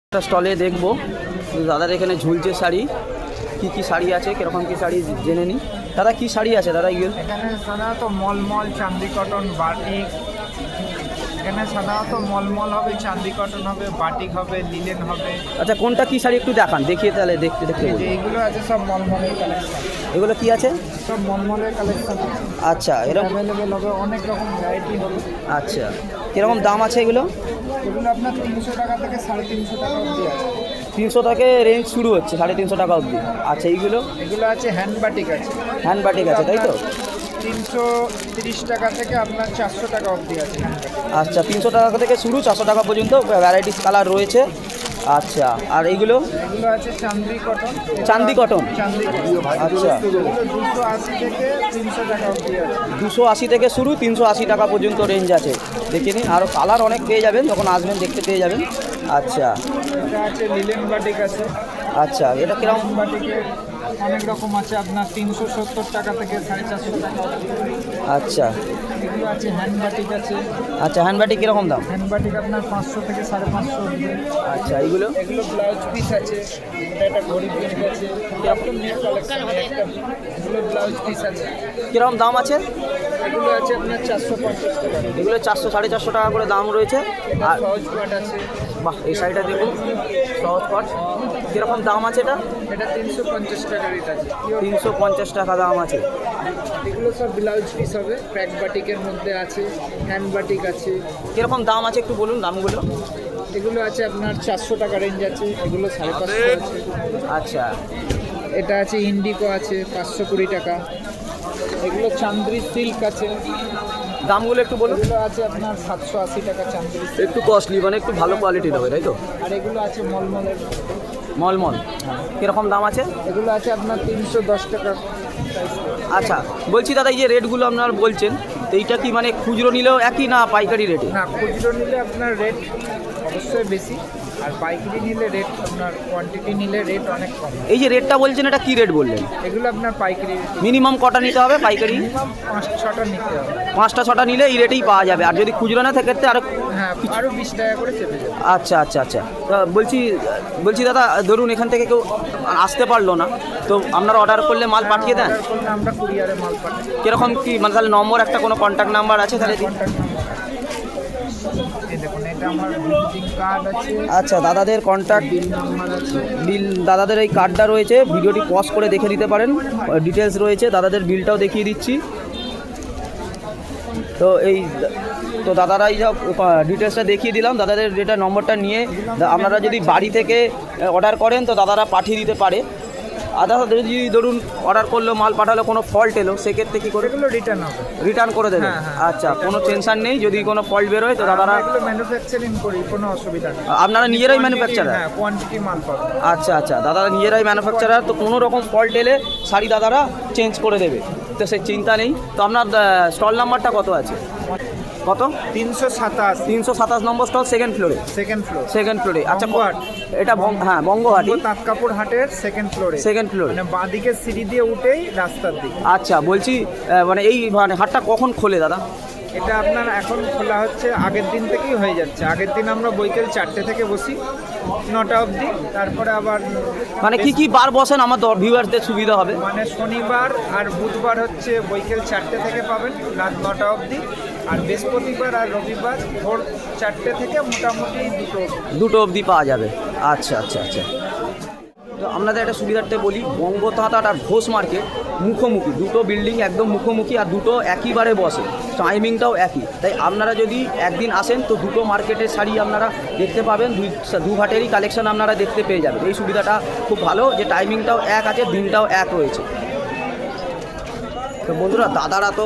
একটা স্টলে দেখবো দাদার এখানে ঝুলছে শাড়ি, কি শাড়ি আছে, কিরকম কি শাড়ি জেনে নিই। দাদা কি শাড়ি আছে দাদা? এখানে সাধারণত মলমল চান্দি কটন বাটিক, এখানে সাধারণত মলমল হবে, চান্দি কটন হবে, বাটিক হবে, লিলেন হবে। আচ্ছা কোনটা কি শাড়ি একটু দেখান, দেখিয়ে তাহলে দেখতে দেখতে এই যে বলি। এইগুলো আছে সব মলমলের কালেকশন, এগুলো কি আছে? সব মলমলের কালেকশন আছে। আচ্ছা এরকম, অ্যাভেলেবেল হবে, অনেক রকম ভ্যারাইটি হবে। আচ্ছা কীরকম দাম আছে এগুলো? এগুলো আপনার 300 টাকা থেকে 350 টাকা অবধি আছে। 300 থেকে রেঞ্জ শুরু হচ্ছে, 350 টাকা অবধি। আচ্ছা এইগুলো? এগুলো আছে হ্যান্ড বাটিক আছে, হ্যান্ড বাটিক আছে তাই তো? 330 টাকা থেকে আপনার 400 টাকা অবধি আছে হ্যান্ড বাটিক। আচ্ছা 300 টাকা থেকে শুরু, 400 টাকা পর্যন্ত ভ্যারাইটিস কালার রয়েছে। আচ্ছা আর এইগুলো? এগুলো আছে চান্দি কটন। চান্দি কটন? চান্দি আচ্ছা এগুলো 280 থেকে 300 টাকা অবধি আছে। 280 থেকে শুরু, 380 টাকা পর্যন্ত রেঞ্জ আছে। দেখে নিন, আরও কালার অনেক পেয়ে যাবেন, যখন আসবেন দেখতে পেয়ে যাবেন। আচ্ছা এটা আছে লিলেন বাটিক আছে। আচ্ছা এটা কিরকম? লিলেন বাটিকের অনেক রকম আছে, আপনার 370 টাকা থেকে 450 টাকা অবধি। আচ্ছা এগুলো আছে হ্যান্ড বাটিক আছে। আচ্ছা হ্যান্ডবাটি কীরকম দাম? হ্যান্ড বাটিক আপনার 500 থেকে 550 অবধি। আচ্ছা এইগুলো? এগুলো ব্লাউজ পিস আছে, এটা একটা ঘড়ি প্রিন্ট আছে, এরকম নিউ কালেকশন একটা। এগুলো ব্লাউজ পিস আছে, কীরকম দাম আছে? এগুলো আছে আপনার 450 টাকা। এগুলো 400 450 টাকা করে দাম রয়েছে। এটা আর সহজ পাট আছে, বাহ, এই শাড়িটা দেখুন, সহজ পাট। কীরকম দাম আছে এটা? এটা 350 টাকা রেট আছে। 350 টাকা দাম আছে। এগুলো সব ব্লাউজ পিস হবে, প্যাক বাটিকের মধ্যে আছে, হ্যান্ড বাটিক আছে। কীরকম দাম আছে একটু বলুন দামগুলো। এগুলো আছে আপনার 400 টাকা রেঞ্জ আছে, এগুলো 550 আছে। আচ্ছা এটা আছে ইন্ডিকো আছে 520 টাকা। এগুলো চান্দ্রি সিল্ক আছে, দামগুলো একটু বলুন। এগুলো আছে আপনার 780 টাকা চান্দ্রি সিল্ক। একটু কস্টলি, মানে একটু ভালো কোয়ালিটির হবে তাই তো? আর এগুলো আছে মলমলের, মলমল কীরকম দাম আছে? এগুলো আছে আপনার 310 টাকা প্রাইস। আচ্ছা বলছি দাদা, এই যে রেটগুলো আপনারা বলছেন, তো এইটা কি মানে খুচরো নিলেও একই না পাইকারি রেটে? না, খুচরো নিলে আপনার রেট অবশ্যই বেশি, আর পাইকারি নিলে রেট আপনার কোয়ান্টিটি নিলে রেট অনেক কম। এই যে রেটটা বলছেন, এটা কি রেট বললেন? এগুলো আপনার পাইকারি মিনিমাম কটা নিতে হবে পাইকারি? মিনিমাম 5-6টা নিতে হবে। 5টা 6টা নিলে এই রেটেই পাওয়া যাবে, আর যদি খুচরো না সেক্ষেত্রে আরও। হ্যাঁ, আরও 20 টাকা করে চেপে যাবে। আচ্ছা আচ্ছা আচ্ছা, তা বলছি দাদা, ধরুন এখান থেকে কেউ আসতে পারলো না, তো আপনারা অর্ডার করলে মাল পাঠিয়ে দেন? অর্ডার করলে আমরা কুরিয়ারে মাল পাঠাই। কীরকম কি মানে, তাহলে নম্বর একটা কোনো কন্ট্যাক্ট নাম্বার আছে তাহলে? কন্ট্যাক্ট নাম্বার, এই দেখুন এটা আমার ভিজিটিং কার্ড আছে, আচ্ছা দাদাদের কন্ট্যাক্ট বিল নাম্বার আছে। বিল, দাদাদের এই কার্ডটা রয়েছে, ভিডিওটি পজ করে দেখে নিতে পারেন, ডিটেলস রয়েছে, দাদাদের বিলটাও দেখিয়ে দিচ্ছি। তো দাদারা এই সব ডিটেলসটা দেখিয়ে দিলাম, দাদাদের যেটা নম্বরটা নিয়ে আপনারা যদি বাড়ি থেকে অর্ডার করেন তো দাদারা পাঠিয়ে দিতে পারে। আর দাদা যদি ধরুন অর্ডার করলো, মাল পাঠালো, কোনো ফল্ট এলো, সেক্ষেত্রে কী করে? এগুলো রিটার্ন হবে, রিটার্ন করে দেবেন? হ্যাঁ, হ্যাঁ। আচ্ছা কোনো টেনশন নেই, যদি কোনো ফল্ট বেরোয় তো দাদারা। এগুলো ম্যানুফ্যাকচারিং করি, কোনো অসুবিধা নেই। আপনারা নিজেরাই ম্যানুফ্যাকচারার? হ্যাঁ, কোয়ান্টিটি মাল পাবে। আচ্ছা আচ্ছা, দাদারা নিজেরাই ম্যানুফ্যাকচারার, তো কোনো রকম ফল্ট এলে শাড়ি দাদারা চেঞ্জ করে দেবে, তো সেই চিন্তা নেই। তো আপনার স্টল নাম্বারটা কত আছে? কত? 327 327 নম্বর স্টল, সেকেন্ড ফ্লোরে? Second floor. সেকেন্ড ফ্লোরে। আচ্ছা বঙ্গহাট। এটা হ্যাঁ বঙ্গহাটি, তাঁতকাপুর হাটের সেকেন্ড ফ্লোরে। সেকেন্ড ফ্লোরে। মানে বাঁদিকে সিঁড়ি দিয়ে উঠেই রাস্তার দিকে। আচ্ছা বলছি মানে এই মানে হাটটা কখন খোলে দাদা? এটা আপনার এখন খোলা হচ্ছে, আগের দিন থেকেই হয়ে যাচ্ছে। আগের দিন আমরা বৈকাল 4টে থেকে বসি 9টা অবধি, তারপরে আবার মানে কি বার বসেন আমার ভিউয়ারদের সুবিধা হবে? মানে শনিবার আর বুধবার হচ্ছে বৈকাল 4টে থেকে পাবেন রাত 9টা অবধি, আর বৃহস্পতিবার আর রবিবার ভোর 4টে থেকে মোটামুটি 2টো অবধি পাওয়া যাবে। আচ্ছা আচ্ছা আচ্ছা, তো আপনাদের একটা সুবিধার্থে বলি, বঙ্গ তাঁত আর ঘোষ মার্কেট মুখোমুখি, দুটো বিল্ডিং একদম মুখোমুখি, আর দুটো একইবারে বসে, টাইমিংটাও একই। তাই আপনারা যদি একদিন আসেন তো দুটো মার্কেটের শাড়ি আপনারা দেখতে পাবেন, দু ঘাটেরই কালেকশন আপনারা দেখতে পেয়ে যাবেন। এই সুবিধাটা খুব ভালো যে টাইমিংটাও এক আছে, দিনটাও এক রয়েছে। তো বন্ধুরা, দাদারা তো